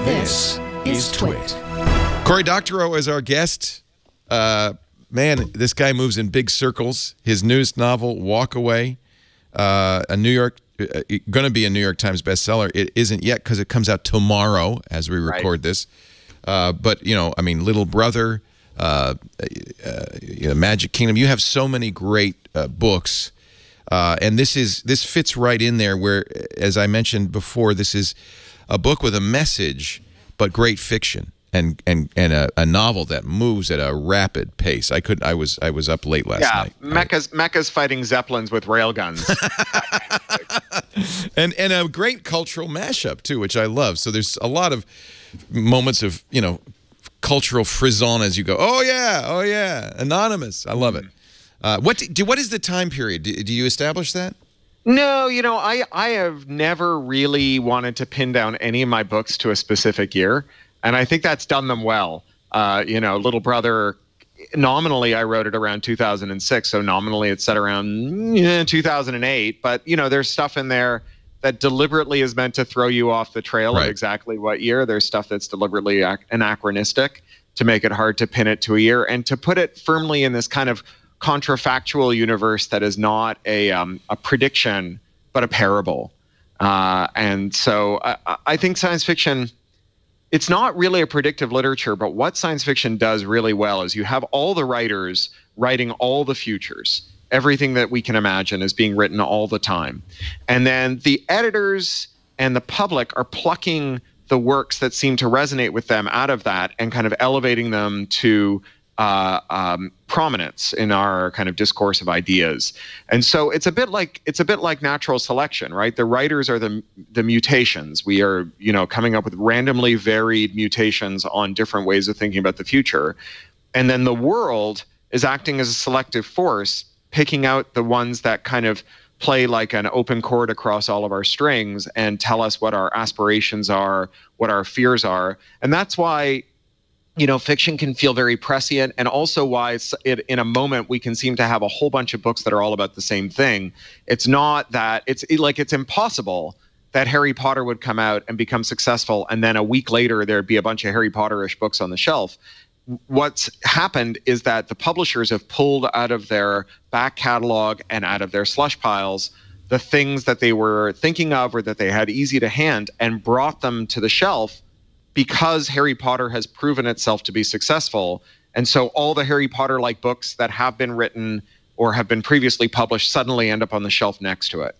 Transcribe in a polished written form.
This is TWiT. Cory Doctorow is our guest. Man, this guy moves in big circles. His newest novel, Walkaway, going to be a New York Times bestseller. It isn't yet because it comes out tomorrow as we record this. But, you know, I mean, Little Brother, Magic Kingdom. You have so many great books. And this fits right in there where, as I mentioned before, this is a book with a message, but great fiction. And a novel that moves at a rapid pace. I was up late last night. Mecca's fighting zeppelins with railguns. and a great cultural mashup too, which I love. So there's a lot of moments of, you know, cultural frisson as you go. Oh yeah, anonymous. I love it. What is the time period? Do you establish that? No, you know, I have never really wanted to pin down any of my books to a specific year. And I think that's done them well. You know, Little Brother, nominally I wrote it around 2006, so nominally it's set around 2008. But, you know, there's stuff in there that deliberately is meant to throw you off the trail of exactly what year. There's stuff that's deliberately anachronistic to make it hard to pin it to a year. And to put it firmly in this kind of contrafactual universe that is not a prediction, but a parable. And so I think science fiction... It's not really a predictive literature, but what science fiction does really well is you have all the writers writing all the futures. Everything that we can imagine is being written all the time. And then the editors and the public are plucking the works that seem to resonate with them out of that and kind of elevating them to prominence in our kind of discourse of ideas. And so it's a bit like natural selection, right? The writers are the mutations. We are, you know, coming up with randomly varied mutations on different ways of thinking about the future. And then the world is acting as a selective force, picking out the ones that kind of play like an open chord across all of our strings and tell us what our aspirations are, what our fears are. And that's why, you know, fiction can feel very prescient, and also why in a moment we can seem to have a whole bunch of books that are all about the same thing. It's not that it's impossible that Harry Potter would come out and become successful, and then a week later there'd be a bunch of Harry Potter-ish books on the shelf. What's happened is that the publishers have pulled out of their back catalog and out of their slush piles the things that they were thinking of or that they had easy to hand and brought them to the shelf, because Harry Potter has proven itself to be successful. And so all the Harry Potter-like books that have been written or have been previously published suddenly end up on the shelf next to it.